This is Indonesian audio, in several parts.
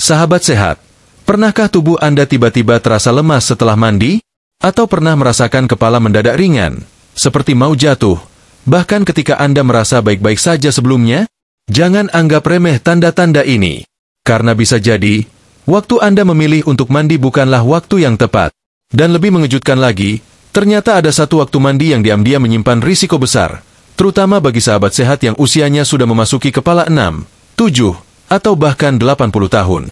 Sahabat sehat, pernahkah tubuh Anda tiba-tiba terasa lemas setelah mandi? Atau pernah merasakan kepala mendadak ringan, seperti mau jatuh, bahkan ketika Anda merasa baik-baik saja sebelumnya? Jangan anggap remeh tanda-tanda ini, karena bisa jadi, waktu Anda memilih untuk mandi bukanlah waktu yang tepat. Dan lebih mengejutkan lagi, ternyata ada satu waktu mandi yang diam-diam menyimpan risiko besar, terutama bagi sahabat sehat yang usianya sudah memasuki kepala 6, 7, atau bahkan 80 tahun.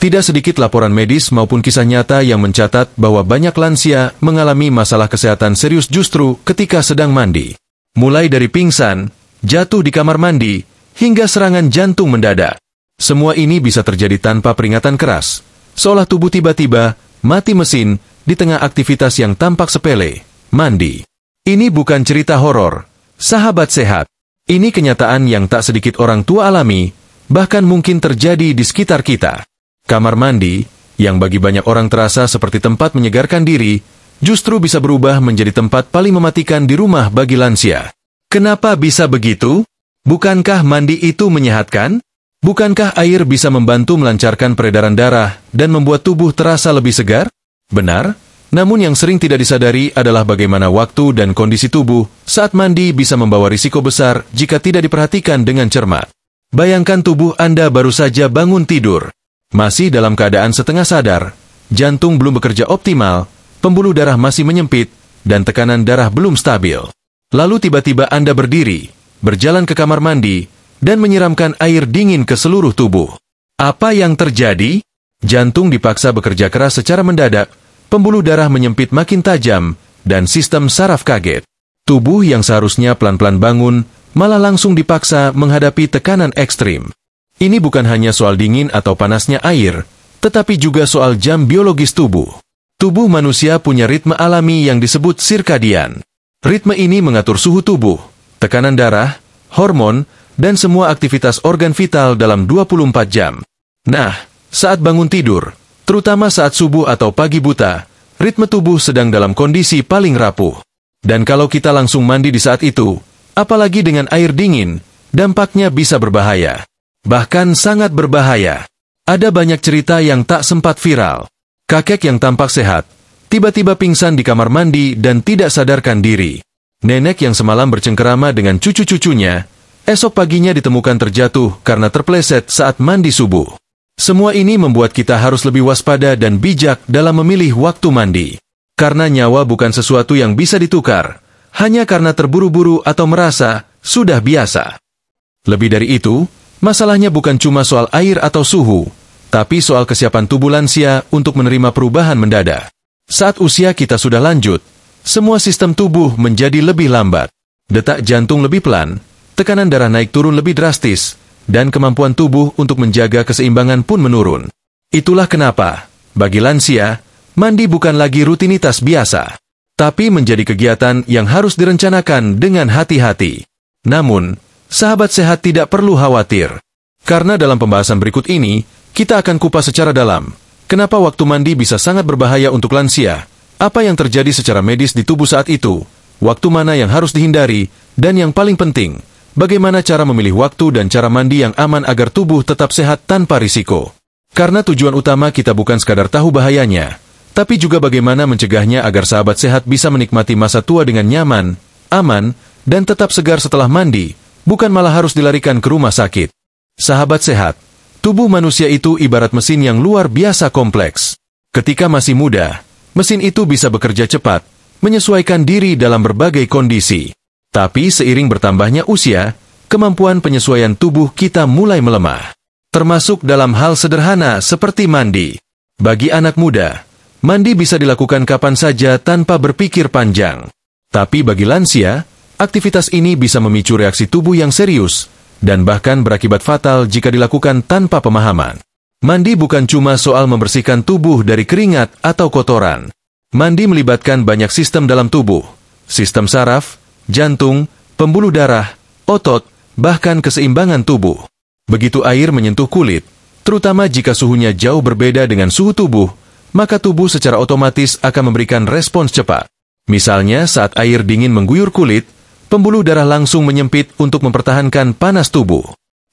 Tidak sedikit laporan medis maupun kisah nyata yang mencatat bahwa banyak lansia mengalami masalah kesehatan serius justru ketika sedang mandi. Mulai dari pingsan, jatuh di kamar mandi, hingga serangan jantung mendadak. Semua ini bisa terjadi tanpa peringatan keras, seolah tubuh tiba-tiba mati mesin di tengah aktivitas yang tampak sepele, mandi. Ini bukan cerita horor, sahabat sehat. Ini kenyataan yang tak sedikit orang tua alami, bahkan mungkin terjadi di sekitar kita. Kamar mandi, yang bagi banyak orang terasa seperti tempat menyegarkan diri, justru bisa berubah menjadi tempat paling mematikan di rumah bagi lansia. Kenapa bisa begitu? Bukankah mandi itu menyehatkan? Bukankah air bisa membantu melancarkan peredaran darah dan membuat tubuh terasa lebih segar? Benar, namun yang sering tidak disadari adalah bagaimana waktu dan kondisi tubuh saat mandi bisa membawa risiko besar jika tidak diperhatikan dengan cermat. Bayangkan tubuh Anda baru saja bangun tidur, masih dalam keadaan setengah sadar, jantung belum bekerja optimal, pembuluh darah masih menyempit, dan tekanan darah belum stabil. Lalu tiba-tiba Anda berdiri, berjalan ke kamar mandi, dan menyiramkan air dingin ke seluruh tubuh. Apa yang terjadi? Jantung dipaksa bekerja keras secara mendadak, pembuluh darah menyempit makin tajam, dan sistem saraf kaget. Tubuh yang seharusnya pelan-pelan bangun, malah langsung dipaksa menghadapi tekanan ekstrim. Ini bukan hanya soal dingin atau panasnya air, tetapi juga soal jam biologis tubuh. Tubuh manusia punya ritme alami yang disebut sirkadian. Ritme ini mengatur suhu tubuh, tekanan darah, hormon, dan semua aktivitas organ vital dalam 24 jam. Nah, saat bangun tidur, terutama saat subuh atau pagi buta, ritme tubuh sedang dalam kondisi paling rapuh. Dan kalau kita langsung mandi di saat itu, apalagi dengan air dingin, dampaknya bisa berbahaya. Bahkan sangat berbahaya. Ada banyak cerita yang tak sempat viral. Kakek yang tampak sehat, tiba-tiba pingsan di kamar mandi dan tidak sadarkan diri. Nenek yang semalam bercengkerama dengan cucu-cucunya, esok paginya ditemukan terjatuh karena terpleset saat mandi subuh. Semua ini membuat kita harus lebih waspada dan bijak dalam memilih waktu mandi. Karena nyawa bukan sesuatu yang bisa ditukar, hanya karena terburu-buru atau merasa sudah biasa. Lebih dari itu, masalahnya bukan cuma soal air atau suhu, tapi soal kesiapan tubuh lansia untuk menerima perubahan mendadak. Saat usia kita sudah lanjut, semua sistem tubuh menjadi lebih lambat. Detak jantung lebih pelan, tekanan darah naik turun lebih drastis, dan kemampuan tubuh untuk menjaga keseimbangan pun menurun. Itulah kenapa, bagi lansia, mandi bukan lagi rutinitas biasa, tapi menjadi kegiatan yang harus direncanakan dengan hati-hati. Namun, sahabat sehat tidak perlu khawatir. Karena dalam pembahasan berikut ini, kita akan kupas secara dalam, kenapa waktu mandi bisa sangat berbahaya untuk lansia, apa yang terjadi secara medis di tubuh saat itu, waktu mana yang harus dihindari, dan yang paling penting, bagaimana cara memilih waktu dan cara mandi yang aman agar tubuh tetap sehat tanpa risiko. Karena tujuan utama kita bukan sekadar tahu bahayanya, tapi juga bagaimana mencegahnya agar sahabat sehat bisa menikmati masa tua dengan nyaman, aman, dan tetap segar setelah mandi, bukan malah harus dilarikan ke rumah sakit. Sahabat sehat, tubuh manusia itu ibarat mesin yang luar biasa kompleks. Ketika masih muda, mesin itu bisa bekerja cepat, menyesuaikan diri dalam berbagai kondisi. Tapi seiring bertambahnya usia, kemampuan penyesuaian tubuh kita mulai melemah. Termasuk dalam hal sederhana seperti mandi. Bagi anak muda, mandi bisa dilakukan kapan saja tanpa berpikir panjang. Tapi bagi lansia, aktivitas ini bisa memicu reaksi tubuh yang serius, dan bahkan berakibat fatal jika dilakukan tanpa pemahaman. Mandi bukan cuma soal membersihkan tubuh dari keringat atau kotoran. Mandi melibatkan banyak sistem dalam tubuh. Sistem saraf, jantung, pembuluh darah, otot, bahkan keseimbangan tubuh. Begitu air menyentuh kulit, terutama jika suhunya jauh berbeda dengan suhu tubuh, maka tubuh secara otomatis akan memberikan respons cepat. Misalnya saat air dingin mengguyur kulit, pembuluh darah langsung menyempit untuk mempertahankan panas tubuh.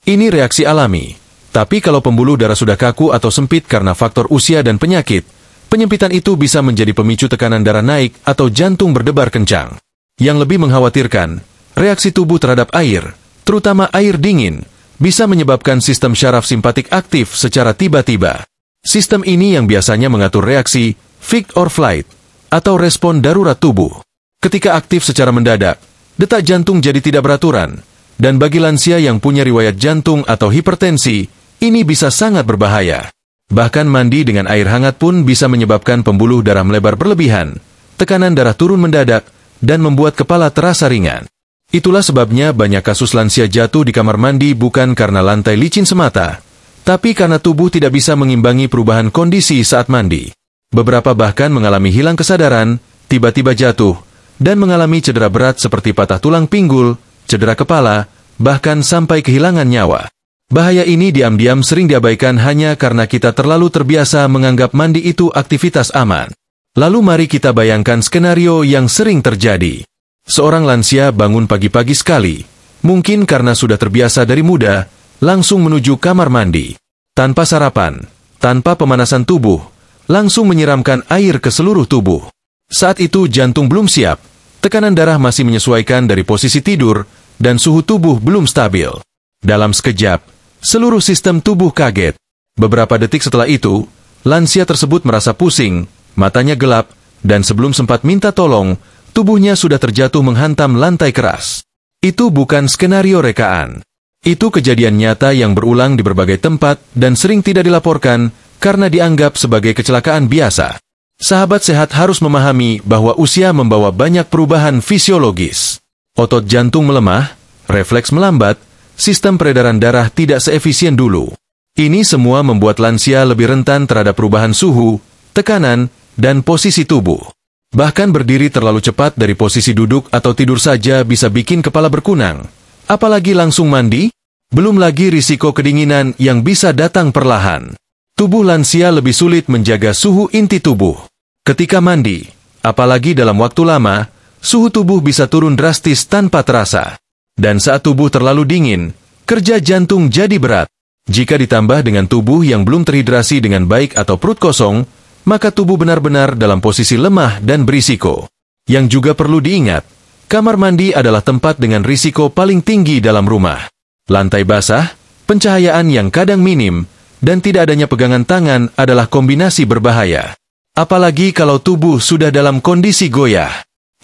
Ini reaksi alami, Tapi kalau pembuluh darah sudah kaku atau sempit karena faktor usia dan penyakit, penyempitan itu bisa menjadi pemicu tekanan darah naik atau jantung berdebar kencang. Yang lebih mengkhawatirkan, reaksi tubuh terhadap air, terutama air dingin, bisa menyebabkan sistem syaraf simpatik aktif secara tiba-tiba. Sistem ini yang biasanya mengatur reaksi fight or flight atau respon darurat tubuh. Ketika aktif secara mendadak, detak jantung jadi tidak beraturan, dan bagi lansia yang punya riwayat jantung atau hipertensi, ini bisa sangat berbahaya. Bahkan mandi dengan air hangat pun bisa menyebabkan pembuluh darah melebar berlebihan, tekanan darah turun mendadak, dan membuat kepala terasa ringan. Itulah sebabnya banyak kasus lansia jatuh di kamar mandi bukan karena lantai licin semata, tapi karena tubuh tidak bisa mengimbangi perubahan kondisi saat mandi. Beberapa bahkan mengalami hilang kesadaran, tiba-tiba jatuh, dan mengalami cedera berat seperti patah tulang pinggul, cedera kepala, bahkan sampai kehilangan nyawa. Bahaya ini diam-diam sering diabaikan hanya karena kita terlalu terbiasa menganggap mandi itu aktivitas aman. Lalu mari kita bayangkan skenario yang sering terjadi. Seorang lansia bangun pagi-pagi sekali, mungkin karena sudah terbiasa dari muda, langsung menuju kamar mandi. Tanpa sarapan, tanpa pemanasan tubuh, langsung menyiramkan air ke seluruh tubuh. Saat itu jantung belum siap, tekanan darah masih menyesuaikan dari posisi tidur, dan suhu tubuh belum stabil. Dalam sekejap, seluruh sistem tubuh kaget. Beberapa detik setelah itu, lansia tersebut merasa pusing, matanya gelap, dan sebelum sempat minta tolong, tubuhnya sudah terjatuh menghantam lantai keras. Itu bukan skenario rekaan. Itu kejadian nyata yang berulang di berbagai tempat dan sering tidak dilaporkan karena dianggap sebagai kecelakaan biasa. Sahabat sehat harus memahami bahwa usia membawa banyak perubahan fisiologis. Otot jantung melemah, refleks melambat, sistem peredaran darah tidak seefisien dulu. Ini semua membuat lansia lebih rentan terhadap perubahan suhu, tekanan, dan posisi tubuh. Bahkan berdiri terlalu cepat dari posisi duduk atau tidur saja bisa bikin kepala berkunang. Apalagi langsung mandi? Belum lagi risiko kedinginan yang bisa datang perlahan. Tubuh lansia lebih sulit menjaga suhu inti tubuh. Ketika mandi, apalagi dalam waktu lama, suhu tubuh bisa turun drastis tanpa terasa. Dan saat tubuh terlalu dingin, kerja jantung jadi berat. Jika ditambah dengan tubuh yang belum terhidrasi dengan baik atau perut kosong, maka tubuh benar-benar dalam posisi lemah dan berisiko. Yang juga perlu diingat, kamar mandi adalah tempat dengan risiko paling tinggi dalam rumah. Lantai basah, pencahayaan yang kadang minim, dan tidak adanya pegangan tangan adalah kombinasi berbahaya. Apalagi kalau tubuh sudah dalam kondisi goyah.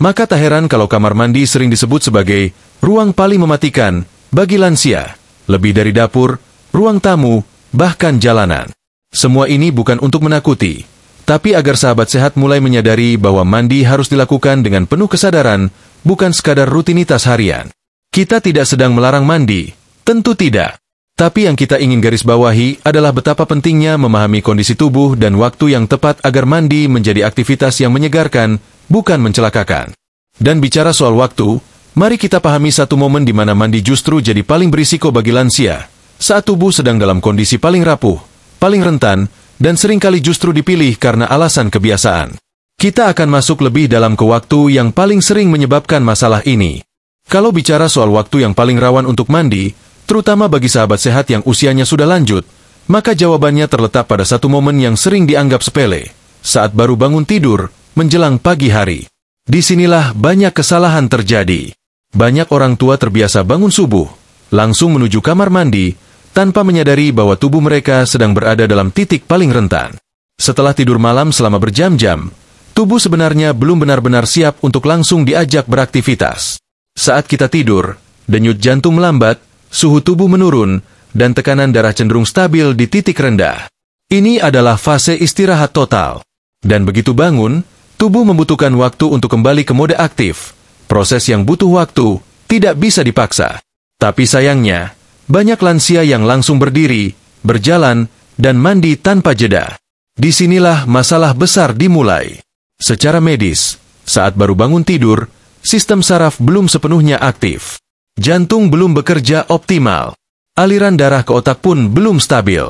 Maka tak heran kalau kamar mandi sering disebut sebagai ruang paling mematikan bagi lansia, lebih dari dapur, ruang tamu, bahkan jalanan. Semua ini bukan untuk menakuti, tapi agar sahabat sehat mulai menyadari bahwa mandi harus dilakukan dengan penuh kesadaran, bukan sekadar rutinitas harian. Kita tidak sedang melarang mandi, tentu tidak. Tapi yang kita ingin garis bawahi adalah betapa pentingnya memahami kondisi tubuh dan waktu yang tepat agar mandi menjadi aktivitas yang menyegarkan, bukan mencelakakan. Dan bicara soal waktu, mari kita pahami satu momen di mana mandi justru jadi paling berisiko bagi lansia, saat tubuh sedang dalam kondisi paling rapuh, paling rentan, dan seringkali justru dipilih karena alasan kebiasaan. Kita akan masuk lebih dalam ke waktu yang paling sering menyebabkan masalah ini. Kalau bicara soal waktu yang paling rawan untuk mandi, terutama bagi sahabat sehat yang usianya sudah lanjut, maka jawabannya terletak pada satu momen yang sering dianggap sepele, saat baru bangun tidur, menjelang pagi hari. Disinilah banyak kesalahan terjadi. Banyak orang tua terbiasa bangun subuh, langsung menuju kamar mandi, tanpa menyadari bahwa tubuh mereka sedang berada dalam titik paling rentan. Setelah tidur malam selama berjam-jam, tubuh sebenarnya belum benar-benar siap untuk langsung diajak beraktivitas. Saat kita tidur, denyut jantung melambat, suhu tubuh menurun, dan tekanan darah cenderung stabil di titik rendah. Ini adalah fase istirahat total. Dan begitu bangun, tubuh membutuhkan waktu untuk kembali ke mode aktif. Proses yang butuh waktu, tidak bisa dipaksa. Tapi sayangnya, banyak lansia yang langsung berdiri, berjalan, dan mandi tanpa jeda. Disinilah masalah besar dimulai. Secara medis, saat baru bangun tidur, sistem saraf belum sepenuhnya aktif. Jantung belum bekerja optimal. Aliran darah ke otak pun belum stabil.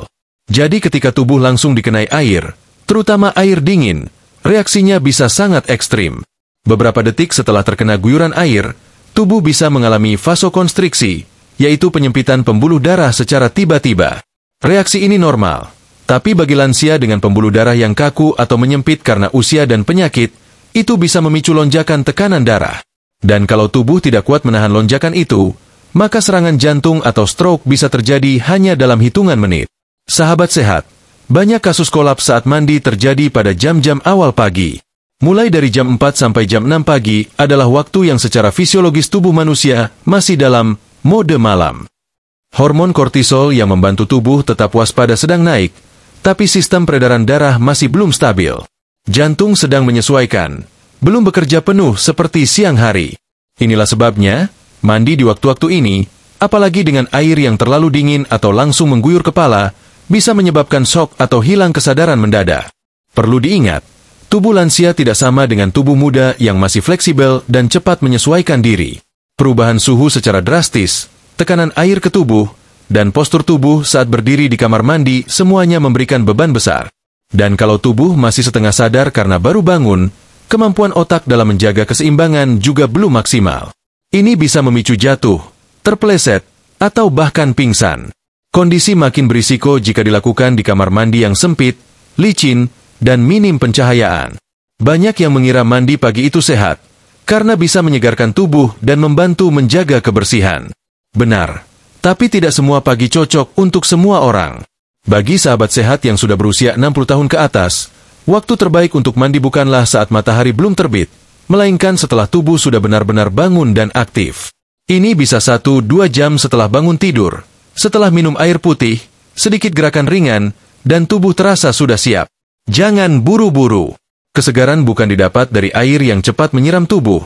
Jadi ketika tubuh langsung dikenai air, terutama air dingin, reaksinya bisa sangat ekstrim. Beberapa detik setelah terkena guyuran air, tubuh bisa mengalami vasokonstriksi, yaitu penyempitan pembuluh darah secara tiba-tiba. Reaksi ini normal. Tapi bagi lansia dengan pembuluh darah yang kaku atau menyempit karena usia dan penyakit, itu bisa memicu lonjakan tekanan darah. Dan kalau tubuh tidak kuat menahan lonjakan itu, maka serangan jantung atau stroke bisa terjadi hanya dalam hitungan menit. Sahabat sehat, banyak kasus kolaps saat mandi terjadi pada jam-jam awal pagi. Mulai dari jam 4 sampai jam 6 pagi adalah waktu yang secara fisiologis tubuh manusia masih dalam mode malam. Hormon kortisol yang membantu tubuh tetap waspada sedang naik, tapi sistem peredaran darah masih belum stabil. Jantung sedang menyesuaikan, belum bekerja penuh seperti siang hari. Inilah sebabnya, mandi di waktu-waktu ini, apalagi dengan air yang terlalu dingin atau langsung mengguyur kepala, bisa menyebabkan shock atau hilang kesadaran mendadak. Perlu diingat, tubuh lansia tidak sama dengan tubuh muda yang masih fleksibel dan cepat menyesuaikan diri. Perubahan suhu secara drastis, tekanan air ke tubuh, dan postur tubuh saat berdiri di kamar mandi semuanya memberikan beban besar. Dan kalau tubuh masih setengah sadar karena baru bangun, kemampuan otak dalam menjaga keseimbangan juga belum maksimal. Ini bisa memicu jatuh, terpeleset, atau bahkan pingsan. Kondisi makin berisiko jika dilakukan di kamar mandi yang sempit, licin, dan minim pencahayaan. Banyak yang mengira mandi pagi itu sehat, karena bisa menyegarkan tubuh dan membantu menjaga kebersihan. Benar. Tapi tidak semua pagi cocok untuk semua orang. Bagi sahabat sehat yang sudah berusia 60 tahun ke atas, waktu terbaik untuk mandi bukanlah saat matahari belum terbit, melainkan setelah tubuh sudah benar-benar bangun dan aktif. Ini bisa 1-2 jam setelah bangun tidur, setelah minum air putih, sedikit gerakan ringan, dan tubuh terasa sudah siap. Jangan buru-buru. Kesegaran bukan didapat dari air yang cepat menyiram tubuh,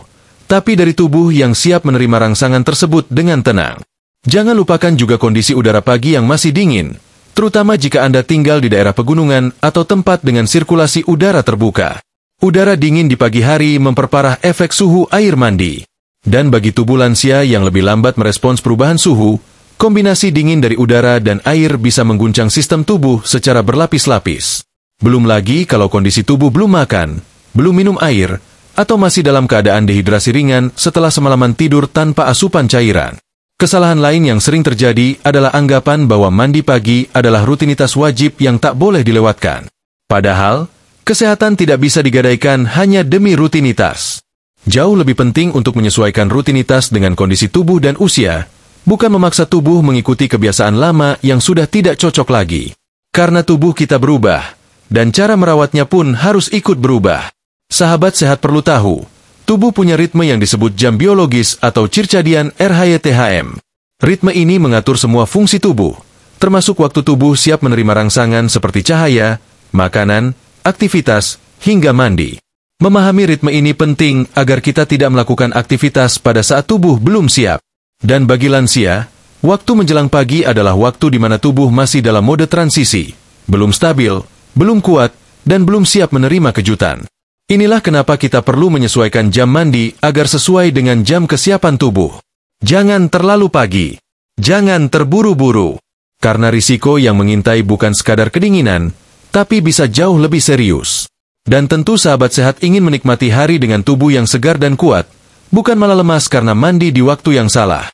tapi dari tubuh yang siap menerima rangsangan tersebut dengan tenang. Jangan lupakan juga kondisi udara pagi yang masih dingin, terutama jika Anda tinggal di daerah pegunungan atau tempat dengan sirkulasi udara terbuka. Udara dingin di pagi hari memperparah efek suhu air mandi. Dan bagi tubuh lansia yang lebih lambat merespons perubahan suhu, kombinasi dingin dari udara dan air bisa mengguncang sistem tubuh secara berlapis-lapis. Belum lagi kalau kondisi tubuh belum makan, belum minum air, atau masih dalam keadaan dehidrasi ringan setelah semalaman tidur tanpa asupan cairan. Kesalahan lain yang sering terjadi adalah anggapan bahwa mandi pagi adalah rutinitas wajib yang tak boleh dilewatkan. Padahal, kesehatan tidak bisa digadaikan hanya demi rutinitas. Jauh lebih penting untuk menyesuaikan rutinitas dengan kondisi tubuh dan usia, bukan memaksa tubuh mengikuti kebiasaan lama yang sudah tidak cocok lagi. Karena tubuh kita berubah, dan cara merawatnya pun harus ikut berubah. Sahabat sehat perlu tahu, tubuh punya ritme yang disebut jam biologis atau circadian RHYTHM. Ritme ini mengatur semua fungsi tubuh, termasuk waktu tubuh siap menerima rangsangan seperti cahaya, makanan, aktivitas, hingga mandi. Memahami ritme ini penting agar kita tidak melakukan aktivitas pada saat tubuh belum siap. Dan bagi lansia, waktu menjelang pagi adalah waktu di mana tubuh masih dalam mode transisi, belum stabil, belum kuat, dan belum siap menerima kejutan. Inilah kenapa kita perlu menyesuaikan jam mandi agar sesuai dengan jam kesiapan tubuh. Jangan terlalu pagi. Jangan terburu-buru. Karena risiko yang mengintai bukan sekadar kedinginan, tapi bisa jauh lebih serius. Dan tentu sahabat sehat ingin menikmati hari dengan tubuh yang segar dan kuat, bukan malah lemas karena mandi di waktu yang salah.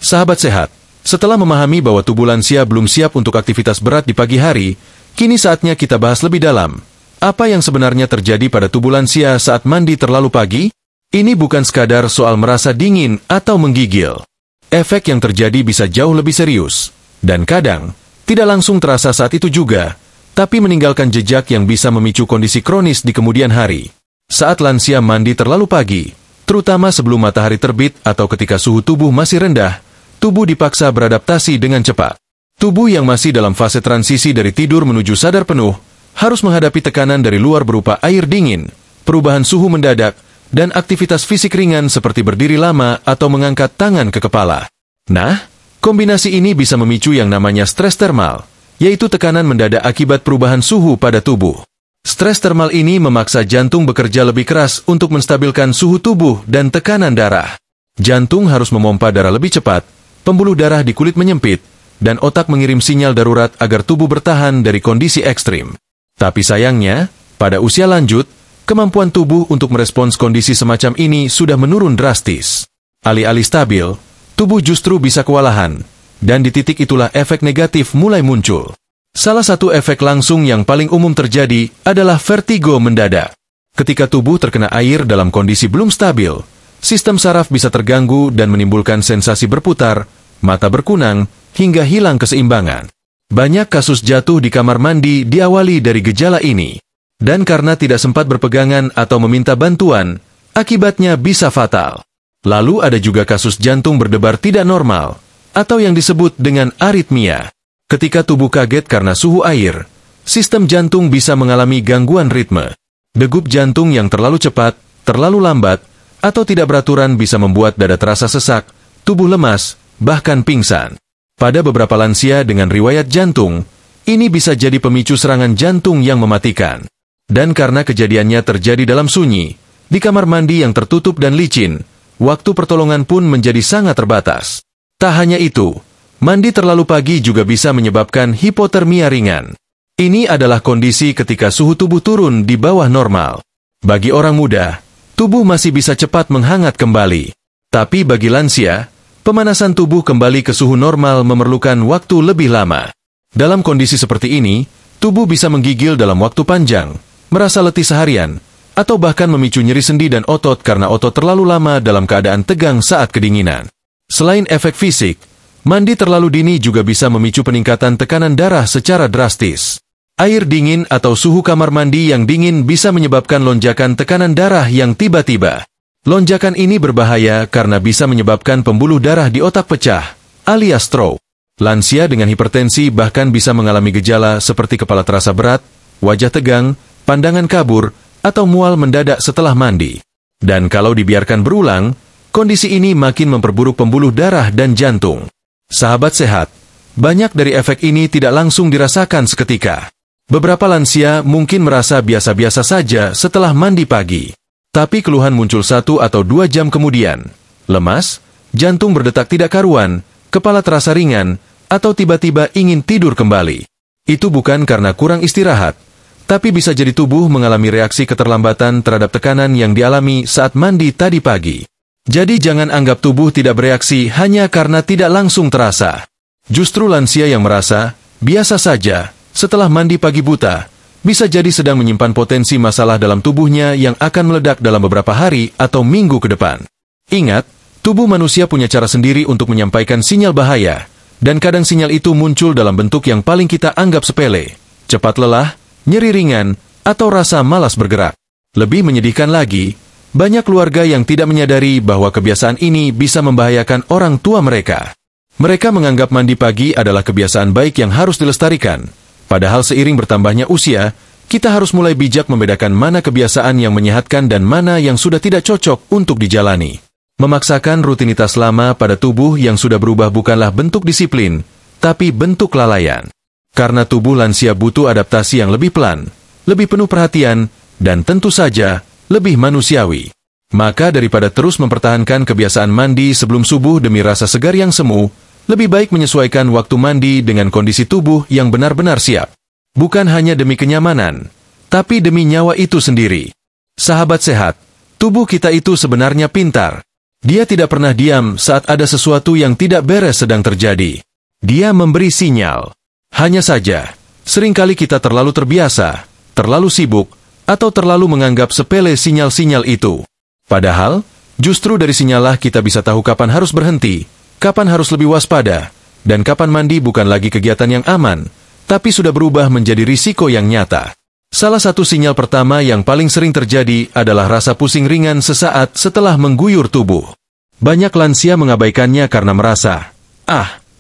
Sahabat sehat, setelah memahami bahwa tubuh lansia belum siap untuk aktivitas berat di pagi hari, kini saatnya kita bahas lebih dalam. Apa yang sebenarnya terjadi pada tubuh lansia saat mandi terlalu pagi? Ini bukan sekadar soal merasa dingin atau menggigil. Efek yang terjadi bisa jauh lebih serius, dan kadang tidak langsung terasa saat itu juga, tapi meninggalkan jejak yang bisa memicu kondisi kronis di kemudian hari. Saat lansia mandi terlalu pagi, terutama sebelum matahari terbit atau ketika suhu tubuh masih rendah, tubuh dipaksa beradaptasi dengan cepat. Tubuh yang masih dalam fase transisi dari tidur menuju sadar penuh, harus menghadapi tekanan dari luar berupa air dingin, perubahan suhu mendadak, dan aktivitas fisik ringan seperti berdiri lama atau mengangkat tangan ke kepala. Nah, kombinasi ini bisa memicu yang namanya stres termal, yaitu tekanan mendadak akibat perubahan suhu pada tubuh. Stres termal ini memaksa jantung bekerja lebih keras untuk menstabilkan suhu tubuh dan tekanan darah. Jantung harus memompa darah lebih cepat, pembuluh darah di kulit menyempit, dan otak mengirim sinyal darurat agar tubuh bertahan dari kondisi ekstrim. Tapi sayangnya, pada usia lanjut, kemampuan tubuh untuk merespons kondisi semacam ini sudah menurun drastis. Alih-alih stabil, tubuh justru bisa kewalahan, dan di titik itulah efek negatif mulai muncul. Salah satu efek langsung yang paling umum terjadi adalah vertigo mendadak. Ketika tubuh terkena air dalam kondisi belum stabil, sistem saraf bisa terganggu dan menimbulkan sensasi berputar, mata berkunang, hingga hilang keseimbangan. Banyak kasus jatuh di kamar mandi diawali dari gejala ini. Dan karena tidak sempat berpegangan atau meminta bantuan, akibatnya bisa fatal. Lalu ada juga kasus jantung berdebar tidak normal, atau yang disebut dengan aritmia. Ketika tubuh kaget karena suhu air, sistem jantung bisa mengalami gangguan ritme. Degup jantung yang terlalu cepat, terlalu lambat, atau tidak beraturan bisa membuat dada terasa sesak, tubuh lemas, bahkan pingsan. Pada beberapa lansia dengan riwayat jantung, ini bisa jadi pemicu serangan jantung yang mematikan. Dan karena kejadiannya terjadi dalam sunyi, di kamar mandi yang tertutup dan licin, waktu pertolongan pun menjadi sangat terbatas. Tak hanya itu, mandi terlalu pagi juga bisa menyebabkan hipotermia ringan. Ini adalah kondisi ketika suhu tubuh turun di bawah normal. Bagi orang muda, tubuh masih bisa cepat menghangat kembali. Tapi bagi lansia, pemanasan tubuh kembali ke suhu normal memerlukan waktu lebih lama. Dalam kondisi seperti ini, tubuh bisa menggigil dalam waktu panjang, merasa letih seharian, atau bahkan memicu nyeri sendi dan otot karena otot terlalu lama dalam keadaan tegang saat kedinginan. Selain efek fisik, mandi terlalu dini juga bisa memicu peningkatan tekanan darah secara drastis. Air dingin atau suhu kamar mandi yang dingin bisa menyebabkan lonjakan tekanan darah yang tiba-tiba. Lonjakan ini berbahaya karena bisa menyebabkan pembuluh darah di otak pecah, alias stroke. Lansia dengan hipertensi bahkan bisa mengalami gejala seperti kepala terasa berat, wajah tegang, pandangan kabur, atau mual mendadak setelah mandi. Dan kalau dibiarkan berulang, kondisi ini makin memperburuk pembuluh darah dan jantung. Sahabat sehat, banyak dari efek ini tidak langsung dirasakan seketika. Beberapa lansia mungkin merasa biasa-biasa saja setelah mandi pagi. Tapi keluhan muncul 1 atau 2 jam kemudian. Lemas, jantung berdetak tidak karuan, kepala terasa ringan, atau tiba-tiba ingin tidur kembali. Itu bukan karena kurang istirahat, tapi bisa jadi tubuh mengalami reaksi keterlambatan terhadap tekanan yang dialami saat mandi tadi pagi. Jadi jangan anggap tubuh tidak bereaksi hanya karena tidak langsung terasa. Justru lansia yang merasa biasa saja setelah mandi pagi buta, bisa jadi sedang menyimpan potensi masalah dalam tubuhnya yang akan meledak dalam beberapa hari atau minggu ke depan. Ingat, tubuh manusia punya cara sendiri untuk menyampaikan sinyal bahaya, dan kadang sinyal itu muncul dalam bentuk yang paling kita anggap sepele, cepat lelah, nyeri ringan, atau rasa malas bergerak. Lebih menyedihkan lagi, banyak keluarga yang tidak menyadari bahwa kebiasaan ini bisa membahayakan orang tua mereka. Mereka menganggap mandi pagi adalah kebiasaan baik yang harus dilestarikan. Padahal seiring bertambahnya usia, kita harus mulai bijak membedakan mana kebiasaan yang menyehatkan dan mana yang sudah tidak cocok untuk dijalani. Memaksakan rutinitas lama pada tubuh yang sudah berubah bukanlah bentuk disiplin, tapi bentuk kelalaian. Karena tubuh lansia butuh adaptasi yang lebih pelan, lebih penuh perhatian, dan tentu saja, lebih manusiawi. Maka daripada terus mempertahankan kebiasaan mandi sebelum subuh demi rasa segar yang semu, lebih baik menyesuaikan waktu mandi dengan kondisi tubuh yang benar-benar siap. Bukan hanya demi kenyamanan, tapi demi nyawa itu sendiri. Sahabat sehat, tubuh kita itu sebenarnya pintar. Dia tidak pernah diam saat ada sesuatu yang tidak beres sedang terjadi. Dia memberi sinyal. Hanya saja, seringkali kita terlalu terbiasa, terlalu sibuk, atau terlalu menganggap sepele sinyal-sinyal itu. Padahal, justru dari sinyallah kita bisa tahu kapan harus berhenti, kapan harus lebih waspada, dan kapan mandi bukan lagi kegiatan yang aman, tapi sudah berubah menjadi risiko yang nyata. Salah satu sinyal pertama yang paling sering terjadi adalah rasa pusing ringan sesaat setelah mengguyur tubuh. Banyak lansia mengabaikannya karena merasa,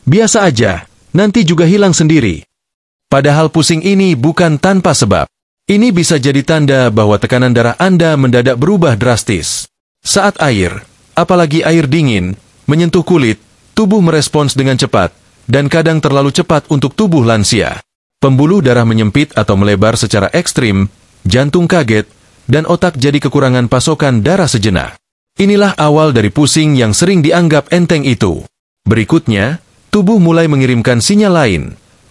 biasa aja, nanti juga hilang sendiri. Padahal pusing ini bukan tanpa sebab. Ini bisa jadi tanda bahwa tekanan darah Anda mendadak berubah drastis. Saat air, apalagi air dingin, menyentuh kulit, tubuh merespons dengan cepat, dan kadang terlalu cepat untuk tubuh lansia. Pembuluh darah menyempit atau melebar secara ekstrim, jantung kaget, dan otak jadi kekurangan pasokan darah sejenak. Inilah awal dari pusing yang sering dianggap enteng itu. Berikutnya, tubuh mulai mengirimkan sinyal lain.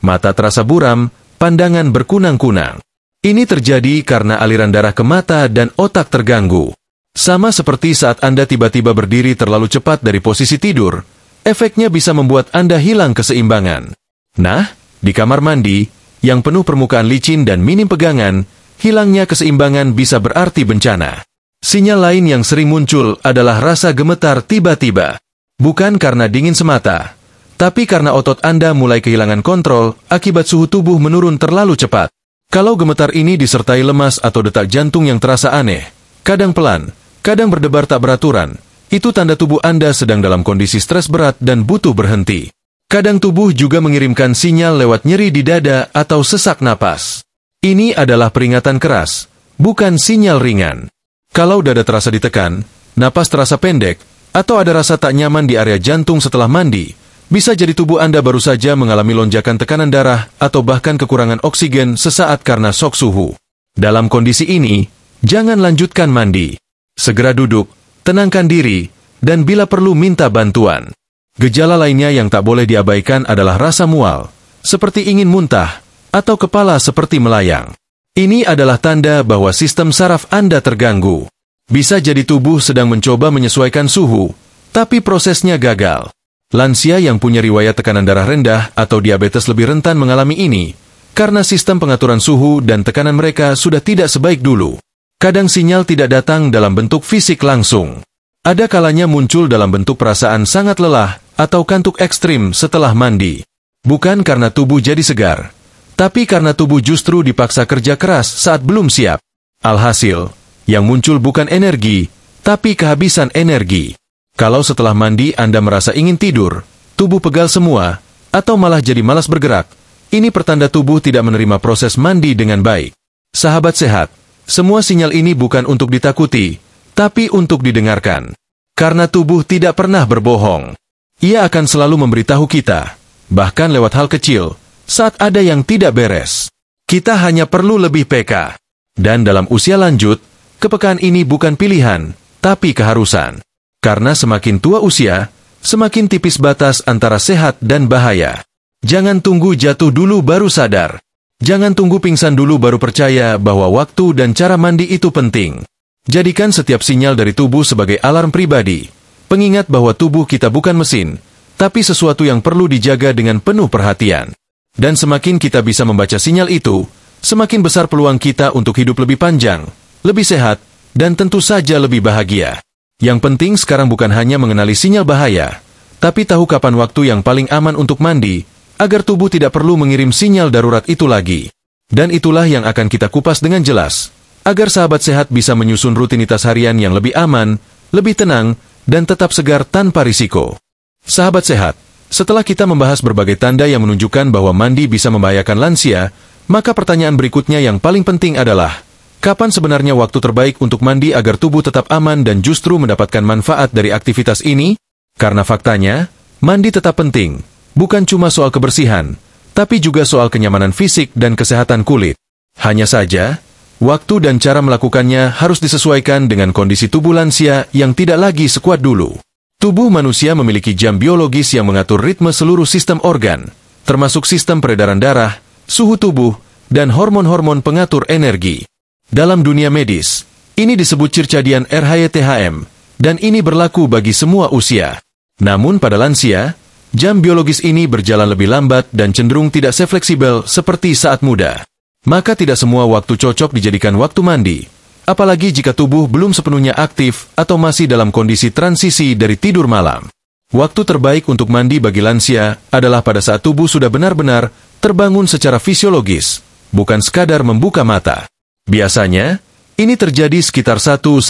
Mata terasa buram, pandangan berkunang-kunang. Ini terjadi karena aliran darah ke mata dan otak terganggu. Sama seperti saat Anda tiba-tiba berdiri terlalu cepat dari posisi tidur, efeknya bisa membuat Anda hilang keseimbangan. Nah, di kamar mandi, yang penuh permukaan licin dan minim pegangan, hilangnya keseimbangan bisa berarti bencana. Sinyal lain yang sering muncul adalah rasa gemetar tiba-tiba. Bukan karena dingin semata, tapi karena otot Anda mulai kehilangan kontrol akibat suhu tubuh menurun terlalu cepat. Kalau gemetar ini disertai lemas atau detak jantung yang terasa aneh, kadang pelan, kadang berdebar tak beraturan, itu tanda tubuh Anda sedang dalam kondisi stres berat dan butuh berhenti. Kadang tubuh juga mengirimkan sinyal lewat nyeri di dada atau sesak napas. Ini adalah peringatan keras, bukan sinyal ringan. Kalau dada terasa ditekan, napas terasa pendek, atau ada rasa tak nyaman di area jantung setelah mandi, bisa jadi tubuh Anda baru saja mengalami lonjakan tekanan darah atau bahkan kekurangan oksigen sesaat karena shock suhu. Dalam kondisi ini, jangan lanjutkan mandi. Segera duduk, tenangkan diri, dan bila perlu minta bantuan. Gejala lainnya yang tak boleh diabaikan adalah rasa mual, seperti ingin muntah, atau kepala seperti melayang. Ini adalah tanda bahwa sistem saraf Anda terganggu. Bisa jadi tubuh sedang mencoba menyesuaikan suhu, tapi prosesnya gagal. Lansia yang punya riwayat tekanan darah rendah atau diabetes lebih rentan mengalami ini, karena sistem pengaturan suhu dan tekanan mereka sudah tidak sebaik dulu. Kadang sinyal tidak datang dalam bentuk fisik langsung. Ada kalanya muncul dalam bentuk perasaan sangat lelah atau kantuk ekstrim setelah mandi. Bukan karena tubuh jadi segar, tapi karena tubuh justru dipaksa kerja keras saat belum siap. Alhasil, yang muncul bukan energi, tapi kehabisan energi. Kalau setelah mandi Anda merasa ingin tidur, tubuh pegal semua, atau malah jadi malas bergerak, ini pertanda tubuh tidak menerima proses mandi dengan baik. Sahabat sehat, semua sinyal ini bukan untuk ditakuti, tapi untuk didengarkan. Karena tubuh tidak pernah berbohong. Ia akan selalu memberitahu kita, bahkan lewat hal kecil, saat ada yang tidak beres. Kita hanya perlu lebih peka. Dan dalam usia lanjut, kepekaan ini bukan pilihan, tapi keharusan. Karena semakin tua usia, semakin tipis batas antara sehat dan bahaya. Jangan tunggu jatuh dulu baru sadar. Jangan tunggu pingsan dulu baru percaya bahwa waktu dan cara mandi itu penting. Jadikan setiap sinyal dari tubuh sebagai alarm pribadi. Pengingat bahwa tubuh kita bukan mesin, tapi sesuatu yang perlu dijaga dengan penuh perhatian. Dan semakin kita bisa membaca sinyal itu, semakin besar peluang kita untuk hidup lebih panjang, lebih sehat, dan tentu saja lebih bahagia. Yang penting sekarang bukan hanya mengenali sinyal bahaya, tapi tahu kapan waktu yang paling aman untuk mandi, agar tubuh tidak perlu mengirim sinyal darurat itu lagi. Dan itulah yang akan kita kupas dengan jelas, agar sahabat sehat bisa menyusun rutinitas harian yang lebih aman, lebih tenang, dan tetap segar tanpa risiko. Sahabat sehat, setelah kita membahas berbagai tanda yang menunjukkan bahwa mandi bisa membahayakan lansia, maka pertanyaan berikutnya yang paling penting adalah, kapan sebenarnya waktu terbaik untuk mandi agar tubuh tetap aman dan justru mendapatkan manfaat dari aktivitas ini? Karena faktanya, mandi tetap penting, bukan cuma soal kebersihan, tapi juga soal kenyamanan fisik dan kesehatan kulit. Hanya saja, waktu dan cara melakukannya harus disesuaikan dengan kondisi tubuh lansia yang tidak lagi sekuat dulu. Tubuh manusia memiliki jam biologis yang mengatur ritme seluruh sistem organ, termasuk sistem peredaran darah, suhu tubuh, dan hormon-hormon pengatur energi. Dalam dunia medis, ini disebut circadian rhythm, dan ini berlaku bagi semua usia. Namun pada lansia, jam biologis ini berjalan lebih lambat dan cenderung tidak sefleksibel seperti saat muda. Maka tidak semua waktu cocok dijadikan waktu mandi, apalagi jika tubuh belum sepenuhnya aktif atau masih dalam kondisi transisi dari tidur malam. Waktu terbaik untuk mandi bagi lansia adalah pada saat tubuh sudah benar-benar terbangun secara fisiologis, bukan sekadar membuka mata. Biasanya, ini terjadi sekitar 1-2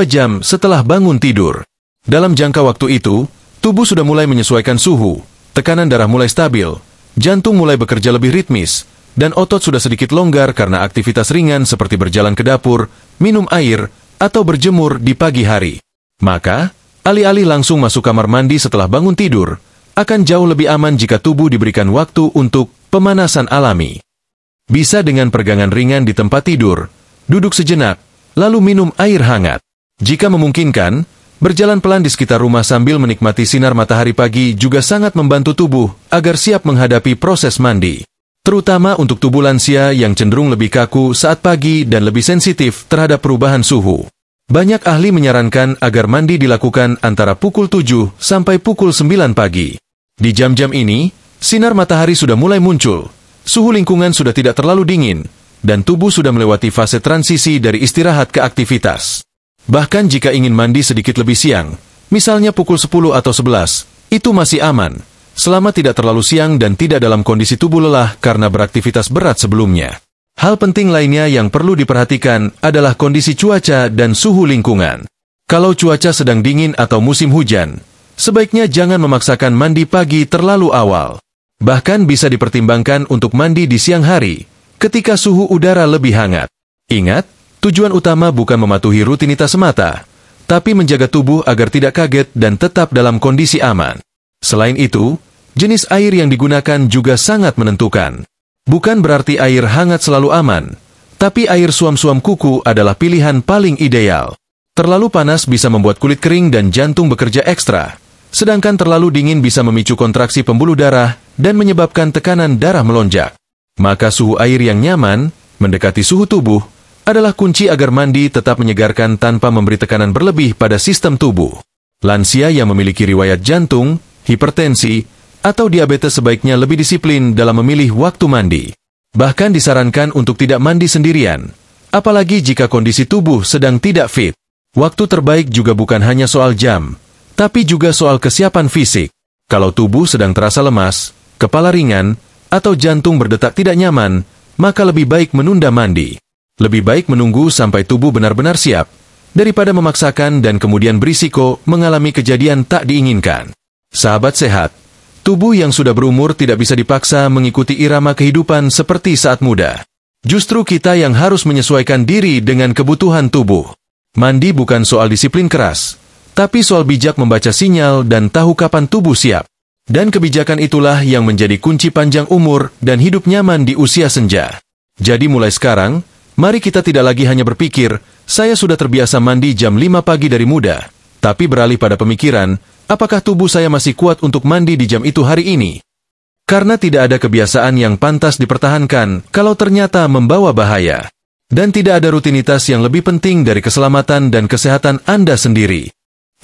jam setelah bangun tidur. Dalam jangka waktu itu, tubuh sudah mulai menyesuaikan suhu, tekanan darah mulai stabil, jantung mulai bekerja lebih ritmis, dan otot sudah sedikit longgar karena aktivitas ringan seperti berjalan ke dapur, minum air, atau berjemur di pagi hari. Maka, alih-alih langsung masuk kamar mandi setelah bangun tidur, akan jauh lebih aman jika tubuh diberikan waktu untuk pemanasan alami. Bisa dengan peregangan ringan di tempat tidur, duduk sejenak, lalu minum air hangat. Jika memungkinkan, berjalan pelan di sekitar rumah sambil menikmati sinar matahari pagi juga sangat membantu tubuh agar siap menghadapi proses mandi. Terutama untuk tubuh lansia yang cenderung lebih kaku saat pagi dan lebih sensitif terhadap perubahan suhu. Banyak ahli menyarankan agar mandi dilakukan antara pukul 7 sampai pukul 9 pagi. Di jam-jam ini, sinar matahari sudah mulai muncul, suhu lingkungan sudah tidak terlalu dingin, dan tubuh sudah melewati fase transisi dari istirahat ke aktivitas. Bahkan jika ingin mandi sedikit lebih siang, misalnya pukul 10 atau 11, itu masih aman, selama tidak terlalu siang dan tidak dalam kondisi tubuh lelah karena beraktivitas berat sebelumnya. Hal penting lainnya yang perlu diperhatikan adalah kondisi cuaca dan suhu lingkungan. Kalau cuaca sedang dingin atau musim hujan, sebaiknya jangan memaksakan mandi pagi terlalu awal. Bahkan bisa dipertimbangkan untuk mandi di siang hari, ketika suhu udara lebih hangat. Ingat, tujuan utama bukan mematuhi rutinitas semata, tapi menjaga tubuh agar tidak kaget dan tetap dalam kondisi aman. Selain itu, jenis air yang digunakan juga sangat menentukan. Bukan berarti air hangat selalu aman, tapi air suam-suam kuku adalah pilihan paling ideal. Terlalu panas bisa membuat kulit kering dan jantung bekerja ekstra, sedangkan terlalu dingin bisa memicu kontraksi pembuluh darah dan menyebabkan tekanan darah melonjak. Maka suhu air yang nyaman, mendekati suhu tubuh, adalah kunci agar mandi tetap menyegarkan tanpa memberi tekanan berlebih pada sistem tubuh. Lansia yang memiliki riwayat jantung, hipertensi, atau diabetes sebaiknya lebih disiplin dalam memilih waktu mandi. Bahkan disarankan untuk tidak mandi sendirian, apalagi jika kondisi tubuh sedang tidak fit. Waktu terbaik juga bukan hanya soal jam, tapi juga soal kesiapan fisik. Kalau tubuh sedang terasa lemas, kepala ringan, atau jantung berdetak tidak nyaman, maka lebih baik menunda mandi. Lebih baik menunggu sampai tubuh benar-benar siap, daripada memaksakan dan kemudian berisiko mengalami kejadian tak diinginkan. Sahabat sehat, tubuh yang sudah berumur tidak bisa dipaksa mengikuti irama kehidupan seperti saat muda. Justru kita yang harus menyesuaikan diri dengan kebutuhan tubuh. Mandi bukan soal disiplin keras, tapi soal bijak membaca sinyal dan tahu kapan tubuh siap. Dan kebijakan itulah yang menjadi kunci panjang umur dan hidup nyaman di usia senja. Jadi mulai sekarang, mari kita tidak lagi hanya berpikir, saya sudah terbiasa mandi jam 5 pagi dari muda, tapi beralih pada pemikiran, apakah tubuh saya masih kuat untuk mandi di jam itu hari ini? Karena tidak ada kebiasaan yang pantas dipertahankan kalau ternyata membawa bahaya. Dan tidak ada rutinitas yang lebih penting dari keselamatan dan kesehatan Anda sendiri.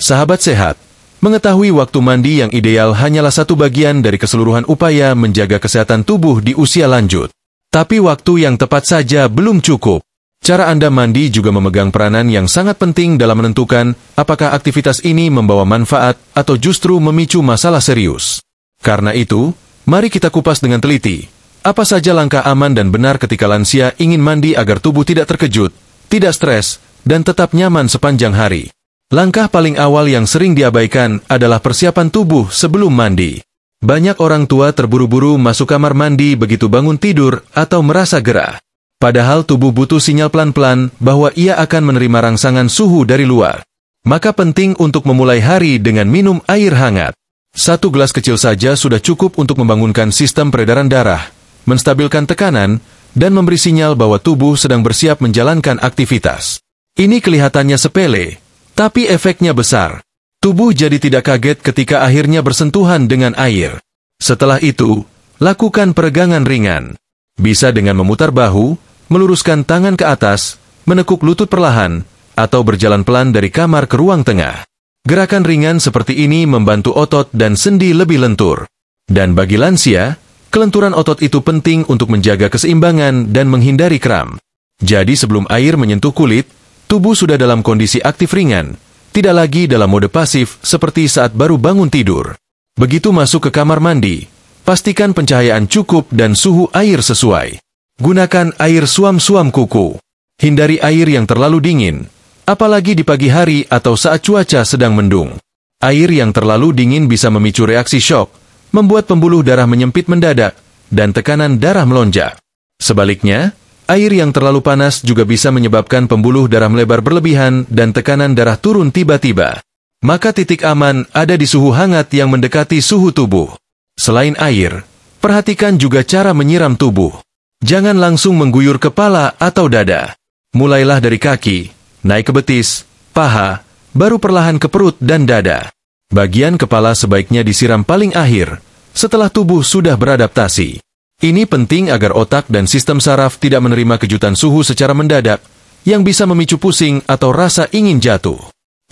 Sahabat sehat, mengetahui waktu mandi yang ideal hanyalah satu bagian dari keseluruhan upaya menjaga kesehatan tubuh di usia lanjut. Tapi waktu yang tepat saja belum cukup. Cara Anda mandi juga memegang peranan yang sangat penting dalam menentukan apakah aktivitas ini membawa manfaat atau justru memicu masalah serius. Karena itu, mari kita kupas dengan teliti. Apa saja langkah aman dan benar ketika lansia ingin mandi agar tubuh tidak terkejut, tidak stres, dan tetap nyaman sepanjang hari. Langkah paling awal yang sering diabaikan adalah persiapan tubuh sebelum mandi. Banyak orang tua terburu-buru masuk kamar mandi begitu bangun tidur atau merasa gerah. Padahal tubuh butuh sinyal pelan-pelan bahwa ia akan menerima rangsangan suhu dari luar. Maka penting untuk memulai hari dengan minum air hangat. 1 gelas kecil saja sudah cukup untuk membangunkan sistem peredaran darah, menstabilkan tekanan, dan memberi sinyal bahwa tubuh sedang bersiap menjalankan aktivitas. Ini kelihatannya sepele, tapi efeknya besar. Tubuh jadi tidak kaget ketika akhirnya bersentuhan dengan air. Setelah itu, lakukan peregangan ringan. Bisa dengan memutar bahu, meluruskan tangan ke atas, menekuk lutut perlahan, atau berjalan pelan dari kamar ke ruang tengah. Gerakan ringan seperti ini membantu otot dan sendi lebih lentur. Dan bagi lansia, kelenturan otot itu penting untuk menjaga keseimbangan dan menghindari kram. Jadi sebelum air menyentuh kulit, tubuh sudah dalam kondisi aktif ringan, tidak lagi dalam mode pasif seperti saat baru bangun tidur. Begitu masuk ke kamar mandi, pastikan pencahayaan cukup dan suhu air sesuai. Gunakan air suam-suam kuku. Hindari air yang terlalu dingin, apalagi di pagi hari atau saat cuaca sedang mendung. Air yang terlalu dingin bisa memicu reaksi shock, membuat pembuluh darah menyempit mendadak, dan tekanan darah melonjak. Sebaliknya, air yang terlalu panas juga bisa menyebabkan pembuluh darah melebar berlebihan dan tekanan darah turun tiba-tiba. Maka titik aman ada di suhu hangat yang mendekati suhu tubuh. Selain air, perhatikan juga cara menyiram tubuh. Jangan langsung mengguyur kepala atau dada. Mulailah dari kaki, naik ke betis, paha, baru perlahan ke perut dan dada. Bagian kepala sebaiknya disiram paling akhir, setelah tubuh sudah beradaptasi. Ini penting agar otak dan sistem saraf tidak menerima kejutan suhu secara mendadak, yang bisa memicu pusing atau rasa ingin jatuh.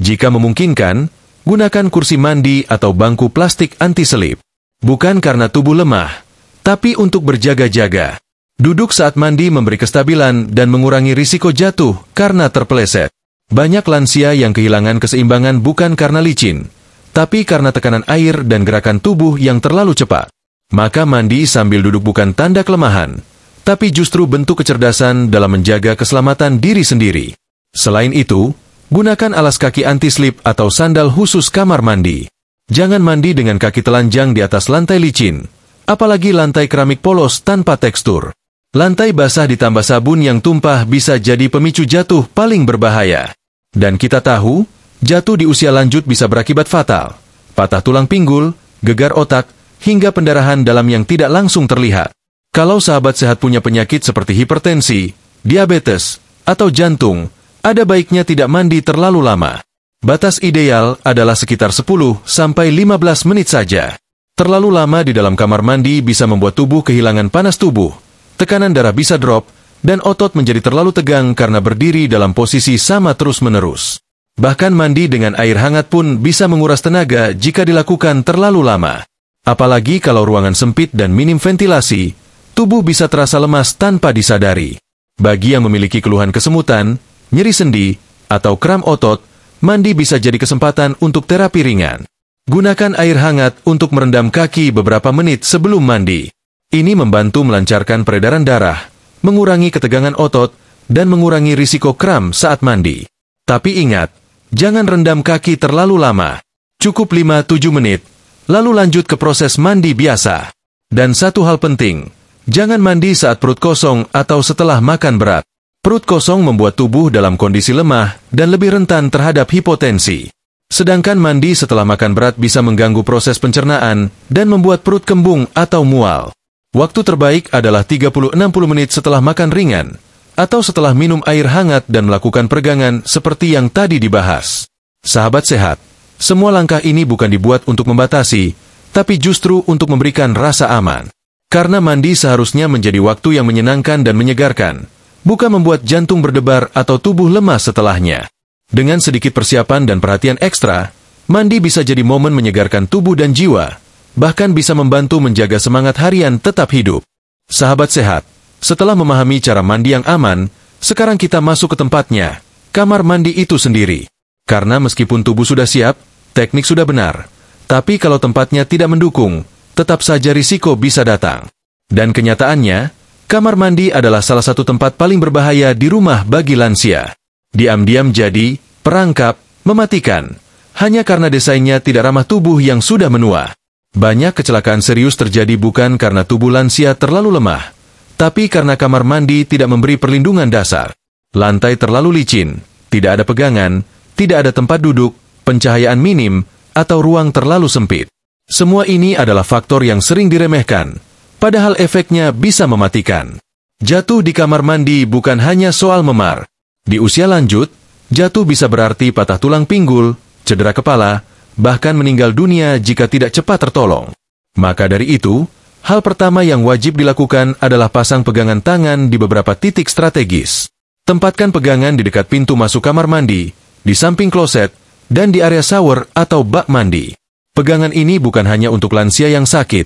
Jika memungkinkan, gunakan kursi mandi atau bangku plastik anti-selip. Bukan karena tubuh lemah, Tapi untuk berjaga-jaga, duduk saat mandi memberi kestabilan dan mengurangi risiko jatuh karena terpeleset. Banyak lansia yang kehilangan keseimbangan bukan karena licin, tapi karena tekanan air dan gerakan tubuh yang terlalu cepat. Maka mandi sambil duduk bukan tanda kelemahan, tapi justru bentuk kecerdasan dalam menjaga keselamatan diri sendiri. Selain itu, gunakan alas kaki anti-slip atau sandal khusus kamar mandi. Jangan mandi dengan kaki telanjang di atas lantai licin, apalagi lantai keramik polos tanpa tekstur. Lantai basah ditambah sabun yang tumpah bisa jadi pemicu jatuh paling berbahaya. Dan kita tahu, jatuh di usia lanjut bisa berakibat fatal. Patah tulang pinggul, gegar otak, hingga pendarahan dalam yang tidak langsung terlihat. Kalau sahabat sehat punya penyakit seperti hipertensi, diabetes, atau jantung, ada baiknya tidak mandi terlalu lama. Batas ideal adalah sekitar 10-15 menit saja. Terlalu lama di dalam kamar mandi bisa membuat tubuh kehilangan panas tubuh, tekanan darah bisa drop, dan otot menjadi terlalu tegang karena berdiri dalam posisi sama terus-menerus. Bahkan mandi dengan air hangat pun bisa menguras tenaga jika dilakukan terlalu lama. Apalagi kalau ruangan sempit dan minim ventilasi, tubuh bisa terasa lemas tanpa disadari. Bagi yang memiliki keluhan kesemutan, nyeri sendi, atau kram otot, mandi bisa jadi kesempatan untuk terapi ringan. Gunakan air hangat untuk merendam kaki beberapa menit sebelum mandi. Ini membantu melancarkan peredaran darah, mengurangi ketegangan otot, dan mengurangi risiko kram saat mandi. Tapi ingat, jangan rendam kaki terlalu lama. Cukup 5-7 menit, lalu lanjut ke proses mandi biasa. Dan satu hal penting, jangan mandi saat perut kosong atau setelah makan berat. Perut kosong membuat tubuh dalam kondisi lemah dan lebih rentan terhadap hipotensi. Sedangkan mandi setelah makan berat bisa mengganggu proses pencernaan dan membuat perut kembung atau mual. Waktu terbaik adalah 30-60 menit setelah makan ringan, atau setelah minum air hangat dan melakukan peregangan seperti yang tadi dibahas. Sahabat sehat, semua langkah ini bukan dibuat untuk membatasi, tapi justru untuk memberikan rasa aman. Karena mandi seharusnya menjadi waktu yang menyenangkan dan menyegarkan, bukan membuat jantung berdebar atau tubuh lemas setelahnya. Dengan sedikit persiapan dan perhatian ekstra, mandi bisa jadi momen menyegarkan tubuh dan jiwa, bahkan bisa membantu menjaga semangat harian tetap hidup. Sahabat sehat, setelah memahami cara mandi yang aman, sekarang kita masuk ke tempatnya, kamar mandi itu sendiri. Karena meskipun tubuh sudah siap, teknik sudah benar, tapi kalau tempatnya tidak mendukung, tetap saja risiko bisa datang. Dan kenyataannya, kamar mandi adalah salah satu tempat paling berbahaya di rumah bagi lansia. Diam-diam jadi perangkap mematikan, hanya karena desainnya tidak ramah tubuh yang sudah menua. Banyak kecelakaan serius terjadi bukan karena tubuh lansia terlalu lemah, tapi karena kamar mandi tidak memberi perlindungan dasar. Lantai terlalu licin, tidak ada pegangan, tidak ada tempat duduk, pencahayaan minim, atau ruang terlalu sempit. Semua ini adalah faktor yang sering diremehkan, padahal efeknya bisa mematikan. Jatuh di kamar mandi bukan hanya soal memar. Di usia lanjut, jatuh bisa berarti patah tulang pinggul, cedera kepala, bahkan meninggal dunia jika tidak cepat tertolong. Maka dari itu, hal pertama yang wajib dilakukan adalah pasang pegangan tangan di beberapa titik strategis. Tempatkan pegangan di dekat pintu masuk kamar mandi, di samping kloset, dan di area shower atau bak mandi. Pegangan ini bukan hanya untuk lansia yang sakit,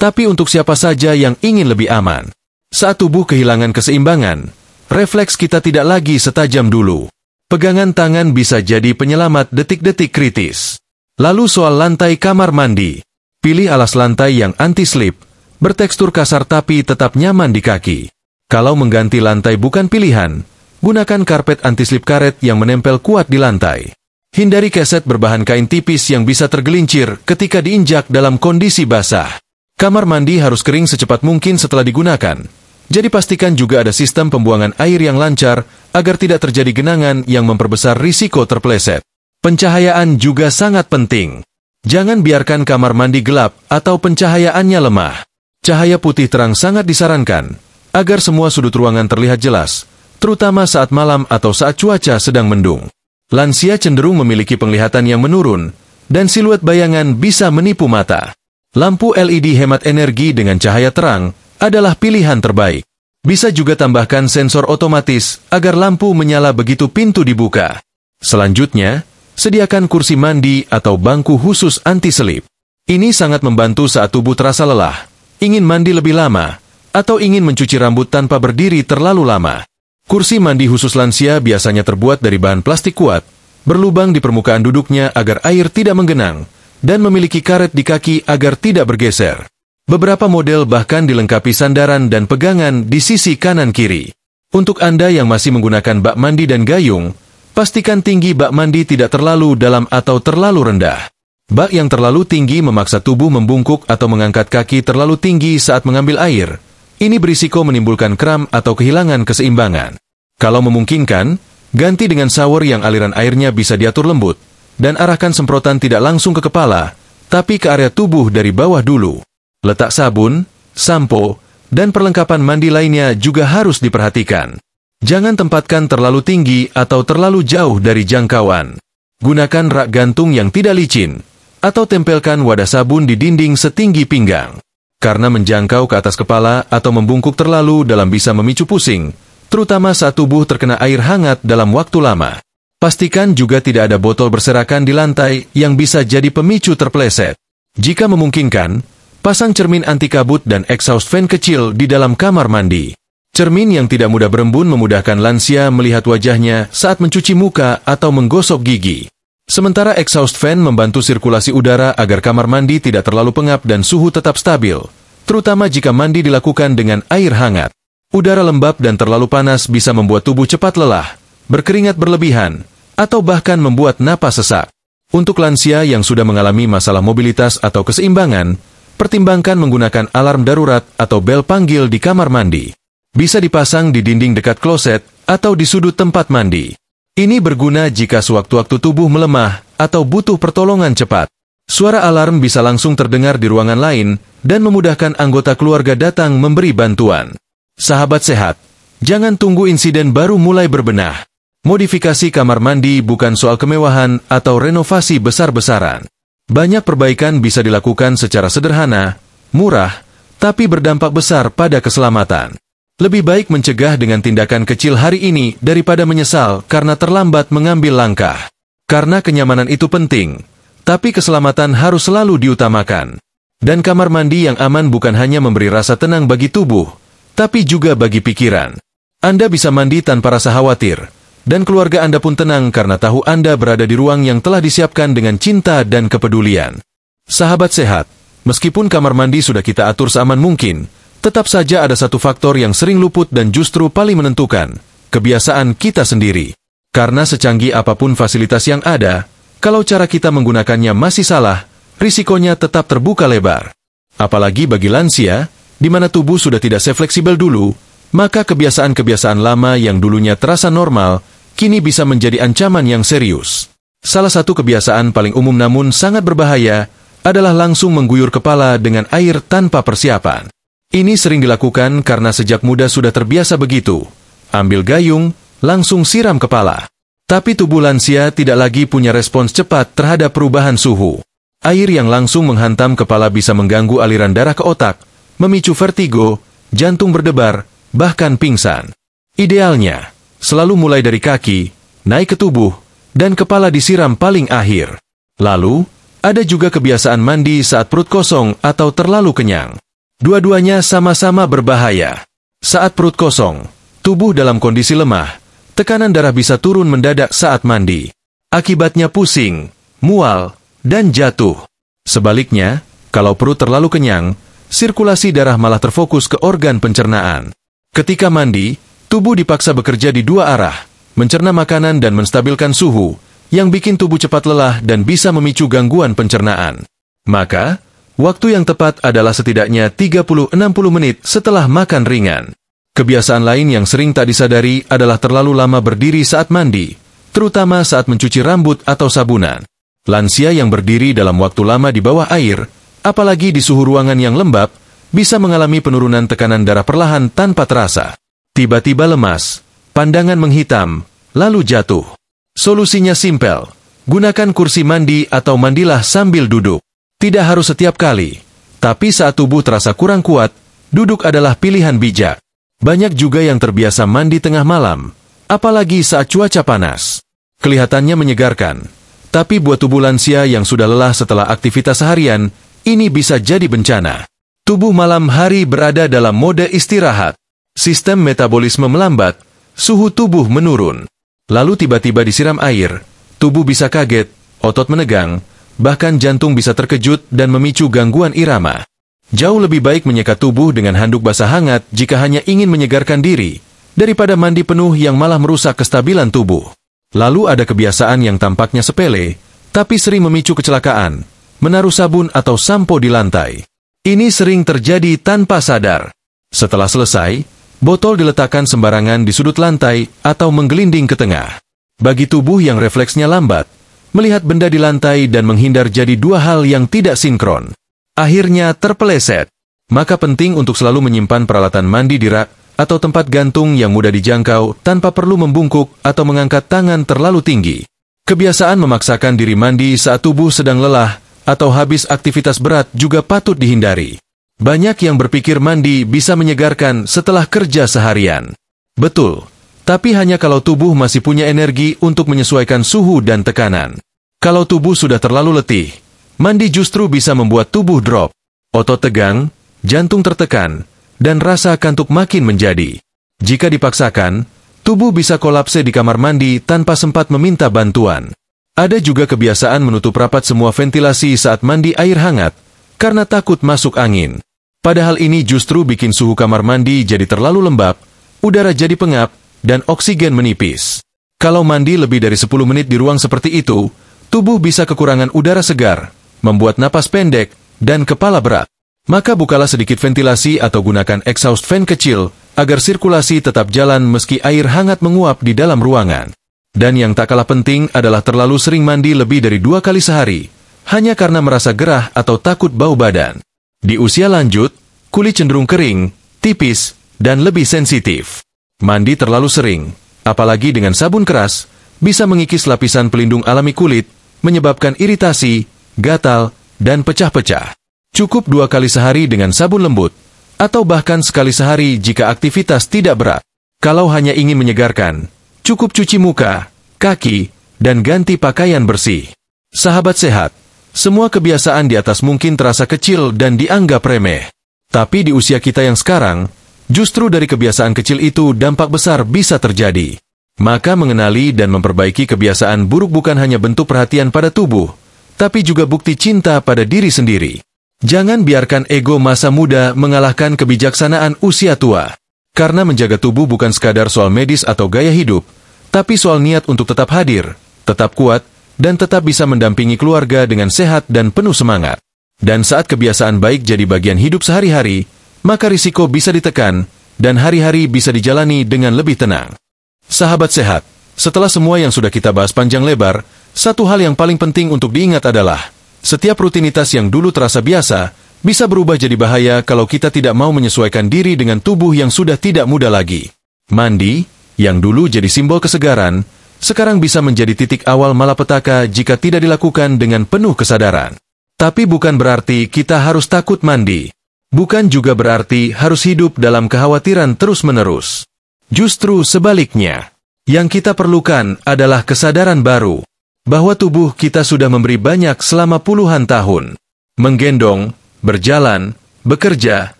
tapi untuk siapa saja yang ingin lebih aman. Saat tubuh kehilangan keseimbangan, refleks kita tidak lagi setajam dulu. Pegangan tangan bisa jadi penyelamat detik-detik kritis. Lalu soal lantai kamar mandi. Pilih alas lantai yang anti-slip, bertekstur kasar tapi tetap nyaman di kaki. Kalau mengganti lantai bukan pilihan, gunakan karpet anti-slip karet yang menempel kuat di lantai. Hindari keset berbahan kain tipis yang bisa tergelincir ketika diinjak dalam kondisi basah. Kamar mandi harus kering secepat mungkin setelah digunakan. Jadi pastikan juga ada sistem pembuangan air yang lancar agar tidak terjadi genangan yang memperbesar risiko terpeleset. Pencahayaan juga sangat penting. Jangan biarkan kamar mandi gelap atau pencahayaannya lemah. Cahaya putih terang sangat disarankan agar semua sudut ruangan terlihat jelas, terutama saat malam atau saat cuaca sedang mendung. Lansia cenderung memiliki penglihatan yang menurun, dan siluet bayangan bisa menipu mata. Lampu LED hemat energi dengan cahaya terang adalah pilihan terbaik. Bisa juga tambahkan sensor otomatis agar lampu menyala begitu pintu dibuka. Selanjutnya, sediakan kursi mandi atau bangku khusus anti-selip. Ini sangat membantu saat tubuh terasa lelah, ingin mandi lebih lama, atau ingin mencuci rambut tanpa berdiri terlalu lama. Kursi mandi khusus lansia biasanya terbuat dari bahan plastik kuat, berlubang di permukaan duduknya agar air tidak menggenang, dan memiliki karet di kaki agar tidak bergeser. Beberapa model bahkan dilengkapi sandaran dan pegangan di sisi kanan-kiri. Untuk Anda yang masih menggunakan bak mandi dan gayung, pastikan tinggi bak mandi tidak terlalu dalam atau terlalu rendah. Bak yang terlalu tinggi memaksa tubuh membungkuk atau mengangkat kaki terlalu tinggi saat mengambil air. Ini berisiko menimbulkan kram atau kehilangan keseimbangan. Kalau memungkinkan, ganti dengan shower yang aliran airnya bisa diatur lembut, dan arahkan semprotan tidak langsung ke kepala, tapi ke area tubuh dari bawah dulu. Letak sabun, sampo, dan perlengkapan mandi lainnya juga harus diperhatikan. Jangan tempatkan terlalu tinggi atau terlalu jauh dari jangkauan. Gunakan rak gantung yang tidak licin, atau tempelkan wadah sabun di dinding setinggi pinggang. Karena menjangkau ke atas kepala atau membungkuk terlalu dalam bisa memicu pusing, terutama saat tubuh terkena air hangat dalam waktu lama. Pastikan juga tidak ada botol berserakan di lantai yang bisa jadi pemicu terpeleset. Jika memungkinkan, pasang cermin anti kabut dan exhaust fan kecil di dalam kamar mandi. Cermin yang tidak mudah berembun memudahkan lansia melihat wajahnya saat mencuci muka atau menggosok gigi. Sementara exhaust fan membantu sirkulasi udara agar kamar mandi tidak terlalu pengap dan suhu tetap stabil, terutama jika mandi dilakukan dengan air hangat. Udara lembab dan terlalu panas bisa membuat tubuh cepat lelah, berkeringat berlebihan, atau bahkan membuat napas sesak. Untuk lansia yang sudah mengalami masalah mobilitas atau keseimbangan, pertimbangkan menggunakan alarm darurat atau bel panggil di kamar mandi. Bisa dipasang di dinding dekat kloset atau di sudut tempat mandi. Ini berguna jika sewaktu-waktu tubuh melemah atau butuh pertolongan cepat. Suara alarm bisa langsung terdengar di ruangan lain dan memudahkan anggota keluarga datang memberi bantuan. Sahabat sehat, jangan tunggu insiden baru mulai berbenah. Modifikasi kamar mandi bukan soal kemewahan atau renovasi besar-besaran. Banyak perbaikan bisa dilakukan secara sederhana, murah, tapi berdampak besar pada keselamatan. Lebih baik mencegah dengan tindakan kecil hari ini daripada menyesal karena terlambat mengambil langkah. Karena kenyamanan itu penting, tapi keselamatan harus selalu diutamakan. Dan kamar mandi yang aman bukan hanya memberi rasa tenang bagi tubuh, tapi juga bagi pikiran. Anda bisa mandi tanpa rasa khawatir, dan keluarga Anda pun tenang karena tahu Anda berada di ruang yang telah disiapkan dengan cinta dan kepedulian. Sahabat sehat, meskipun kamar mandi sudah kita atur seaman mungkin, tetap saja ada satu faktor yang sering luput dan justru paling menentukan, kebiasaan kita sendiri. Karena secanggih apapun fasilitas yang ada, kalau cara kita menggunakannya masih salah, risikonya tetap terbuka lebar. Apalagi bagi lansia, di mana tubuh sudah tidak sefleksibel dulu, maka kebiasaan-kebiasaan lama yang dulunya terasa normal, kini bisa menjadi ancaman yang serius. Salah satu kebiasaan paling umum namun sangat berbahaya, adalah langsung mengguyur kepala dengan air tanpa persiapan. Ini sering dilakukan karena sejak muda sudah terbiasa begitu. Ambil gayung, langsung siram kepala. Tapi tubuh lansia tidak lagi punya respons cepat terhadap perubahan suhu. Air yang langsung menghantam kepala bisa mengganggu aliran darah ke otak, memicu vertigo, jantung berdebar, bahkan pingsan. Idealnya, selalu mulai dari kaki, naik ke tubuh, dan kepala disiram paling akhir. Lalu, ada juga kebiasaan mandi saat perut kosong atau terlalu kenyang. Dua-duanya sama-sama berbahaya. Saat perut kosong, tubuh dalam kondisi lemah, tekanan darah bisa turun mendadak saat mandi. Akibatnya pusing, mual, dan jatuh. Sebaliknya, kalau perut terlalu kenyang, sirkulasi darah malah terfokus ke organ pencernaan. Ketika mandi, tubuh dipaksa bekerja di dua arah, mencerna makanan dan menstabilkan suhu, yang bikin tubuh cepat lelah dan bisa memicu gangguan pencernaan. Maka, waktu yang tepat adalah setidaknya 30-60 menit setelah makan ringan. Kebiasaan lain yang sering tak disadari adalah terlalu lama berdiri saat mandi, terutama saat mencuci rambut atau sabunan. Lansia yang berdiri dalam waktu lama di bawah air, apalagi di suhu ruangan yang lembab, bisa mengalami penurunan tekanan darah perlahan tanpa terasa. Tiba-tiba lemas, pandangan menghitam, lalu jatuh. Solusinya simpel, gunakan kursi mandi atau mandilah sambil duduk. Tidak harus setiap kali, tapi saat tubuh terasa kurang kuat, duduk adalah pilihan bijak. Banyak juga yang terbiasa mandi tengah malam, apalagi saat cuaca panas. Kelihatannya menyegarkan, tapi buat tubuh lansia yang sudah lelah setelah aktivitas seharian, ini bisa jadi bencana. Tubuh malam hari berada dalam mode istirahat. Sistem metabolisme melambat, suhu tubuh menurun. Lalu tiba-tiba disiram air, tubuh bisa kaget, otot menegang, bahkan jantung bisa terkejut dan memicu gangguan irama. Jauh lebih baik menyekat tubuh dengan handuk basah hangat jika hanya ingin menyegarkan diri, daripada mandi penuh yang malah merusak kestabilan tubuh. Lalu ada kebiasaan yang tampaknya sepele, tapi sering memicu kecelakaan, menaruh sabun atau sampo di lantai. Ini sering terjadi tanpa sadar. Setelah selesai, botol diletakkan sembarangan di sudut lantai atau menggelinding ke tengah. Bagi tubuh yang refleksnya lambat, melihat benda di lantai dan menghindar jadi dua hal yang tidak sinkron. Akhirnya terpeleset. Maka penting untuk selalu menyimpan peralatan mandi di rak atau tempat gantung yang mudah dijangkau tanpa perlu membungkuk atau mengangkat tangan terlalu tinggi. Kebiasaan memaksakan diri mandi saat tubuh sedang lelah atau habis aktivitas berat juga patut dihindari. Banyak yang berpikir mandi bisa menyegarkan setelah kerja seharian. Betul, tapi hanya kalau tubuh masih punya energi untuk menyesuaikan suhu dan tekanan. Kalau tubuh sudah terlalu letih, mandi justru bisa membuat tubuh drop. Otot tegang, jantung tertekan, dan rasa kantuk makin menjadi. Jika dipaksakan, tubuh bisa kolapse di kamar mandi tanpa sempat meminta bantuan. Ada juga kebiasaan menutup rapat semua ventilasi saat mandi air hangat, karena takut masuk angin. Padahal ini justru bikin suhu kamar mandi jadi terlalu lembab, udara jadi pengap, dan oksigen menipis. Kalau mandi lebih dari 10 menit di ruang seperti itu, tubuh bisa kekurangan udara segar, membuat napas pendek, dan kepala berat. Maka bukalah sedikit ventilasi atau gunakan exhaust fan kecil, agar sirkulasi tetap jalan meski air hangat menguap di dalam ruangan. Dan yang tak kalah penting adalah terlalu sering mandi lebih dari 2 kali sehari, hanya karena merasa gerah atau takut bau badan. Di usia lanjut, kulit cenderung kering, tipis, dan lebih sensitif. Mandi terlalu sering, apalagi dengan sabun keras, bisa mengikis lapisan pelindung alami kulit, menyebabkan iritasi, gatal, dan pecah-pecah. Cukup 2 kali sehari dengan sabun lembut, atau bahkan sekali sehari jika aktivitas tidak berat. Kalau hanya ingin menyegarkan, cukup cuci muka, kaki, dan ganti pakaian bersih. Sahabat sehat, semua kebiasaan di atas mungkin terasa kecil dan dianggap remeh. Tapi di usia kita yang sekarang, justru dari kebiasaan kecil itu dampak besar bisa terjadi. Maka mengenali dan memperbaiki kebiasaan buruk bukan hanya bentuk perhatian pada tubuh, tapi juga bukti cinta pada diri sendiri. Jangan biarkan ego masa muda mengalahkan kebijaksanaan usia tua. Karena menjaga tubuh bukan sekadar soal medis atau gaya hidup, tapi soal niat untuk tetap hadir, tetap kuat, dan tetap bisa mendampingi keluarga dengan sehat dan penuh semangat. Dan saat kebiasaan baik jadi bagian hidup sehari-hari, maka risiko bisa ditekan, dan hari-hari bisa dijalani dengan lebih tenang. Sahabat sehat, setelah semua yang sudah kita bahas panjang lebar, satu hal yang paling penting untuk diingat adalah, setiap rutinitas yang dulu terasa biasa, bisa berubah jadi bahaya kalau kita tidak mau menyesuaikan diri dengan tubuh yang sudah tidak muda lagi. Mandi, yang dulu jadi simbol kesegaran, sekarang bisa menjadi titik awal malapetaka jika tidak dilakukan dengan penuh kesadaran. Tapi bukan berarti kita harus takut mandi. Bukan juga berarti harus hidup dalam kekhawatiran terus-menerus. Justru sebaliknya, yang kita perlukan adalah kesadaran baru, bahwa tubuh kita sudah memberi banyak selama puluhan tahun. Menggendong, berjalan, bekerja,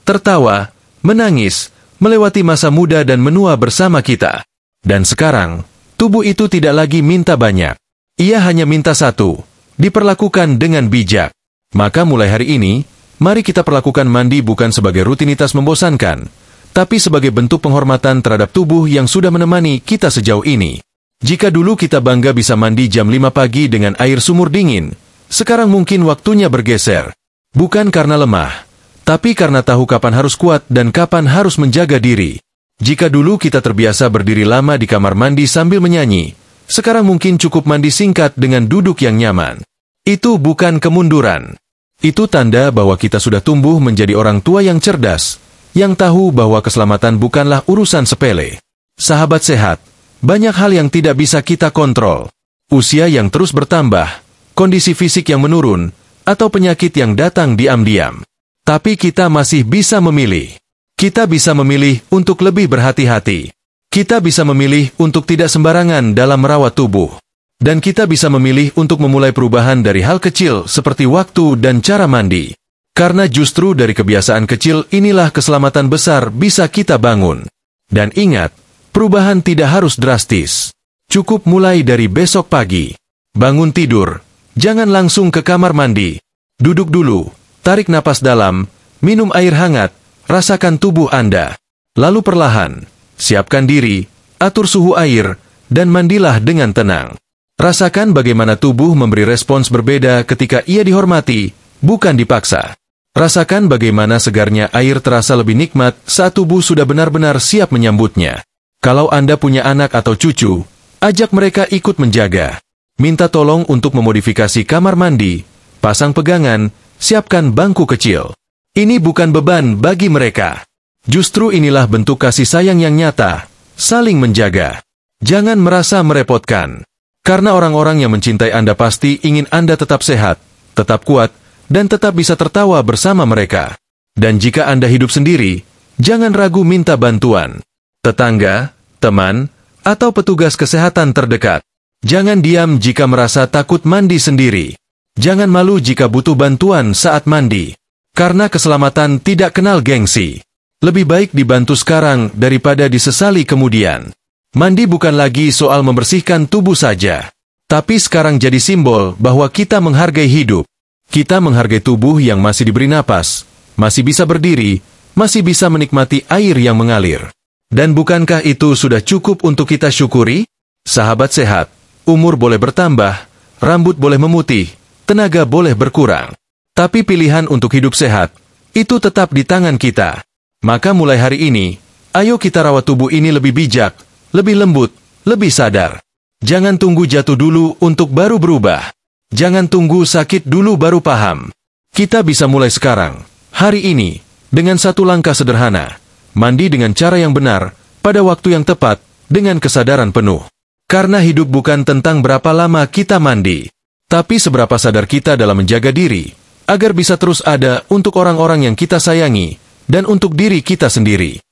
tertawa, menangis, melewati masa muda dan menua bersama kita. Dan sekarang, tubuh itu tidak lagi minta banyak. Ia hanya minta satu, diperlakukan dengan bijak. Maka mulai hari ini, mari kita perlakukan mandi bukan sebagai rutinitas membosankan, tapi sebagai bentuk penghormatan terhadap tubuh yang sudah menemani kita sejauh ini. Jika dulu kita bangga bisa mandi jam 5 pagi dengan air sumur dingin, sekarang mungkin waktunya bergeser. Bukan karena lemah, tapi karena tahu kapan harus kuat dan kapan harus menjaga diri. Jika dulu kita terbiasa berdiri lama di kamar mandi sambil menyanyi, sekarang mungkin cukup mandi singkat dengan duduk yang nyaman. Itu bukan kemunduran. Itu tanda bahwa kita sudah tumbuh menjadi orang tua yang cerdas, yang tahu bahwa keselamatan bukanlah urusan sepele. Sahabat sehat, banyak hal yang tidak bisa kita kontrol. Usia yang terus bertambah, kondisi fisik yang menurun, atau penyakit yang datang diam-diam. Tapi kita masih bisa memilih. Kita bisa memilih untuk lebih berhati-hati. Kita bisa memilih untuk tidak sembarangan dalam merawat tubuh. Dan kita bisa memilih untuk memulai perubahan dari hal kecil seperti waktu dan cara mandi. Karena justru dari kebiasaan kecil inilah keselamatan besar bisa kita bangun. Dan ingat, perubahan tidak harus drastis. Cukup mulai dari besok pagi. Bangun tidur, jangan langsung ke kamar mandi. Duduk dulu, tarik napas dalam, minum air hangat, rasakan tubuh Anda. Lalu perlahan, siapkan diri, atur suhu air, dan mandilah dengan tenang. Rasakan bagaimana tubuh memberi respons berbeda ketika ia dihormati, bukan dipaksa. Rasakan bagaimana segarnya air terasa lebih nikmat saat tubuh sudah benar-benar siap menyambutnya. Kalau Anda punya anak atau cucu, ajak mereka ikut menjaga. Minta tolong untuk memodifikasi kamar mandi, pasang pegangan, siapkan bangku kecil. Ini bukan beban bagi mereka. Justru inilah bentuk kasih sayang yang nyata, saling menjaga. Jangan merasa merepotkan. Karena orang-orang yang mencintai Anda pasti ingin Anda tetap sehat, tetap kuat, dan tetap bisa tertawa bersama mereka. Dan jika Anda hidup sendiri, jangan ragu minta bantuan. Tetangga, teman, atau petugas kesehatan terdekat. Jangan diam jika merasa takut mandi sendiri. Jangan malu jika butuh bantuan saat mandi. Karena keselamatan tidak kenal gengsi. Lebih baik dibantu sekarang daripada disesali kemudian. Mandi bukan lagi soal membersihkan tubuh saja. Tapi sekarang jadi simbol bahwa kita menghargai hidup. Kita menghargai tubuh yang masih diberi napas, masih bisa berdiri, masih bisa menikmati air yang mengalir. Dan bukankah itu sudah cukup untuk kita syukuri? Sahabat sehat, umur boleh bertambah, rambut boleh memutih, tenaga boleh berkurang. Tapi pilihan untuk hidup sehat, itu tetap di tangan kita. Maka mulai hari ini, ayo kita rawat tubuh ini lebih bijak, lebih lembut, lebih sadar. Jangan tunggu jatuh dulu untuk baru berubah. Jangan tunggu sakit dulu baru paham. Kita bisa mulai sekarang, hari ini, dengan satu langkah sederhana. Mandi dengan cara yang benar, pada waktu yang tepat, dengan kesadaran penuh. Karena hidup bukan tentang berapa lama kita mandi, tapi seberapa sadar kita dalam menjaga diri, agar bisa terus ada untuk orang-orang yang kita sayangi, dan untuk diri kita sendiri.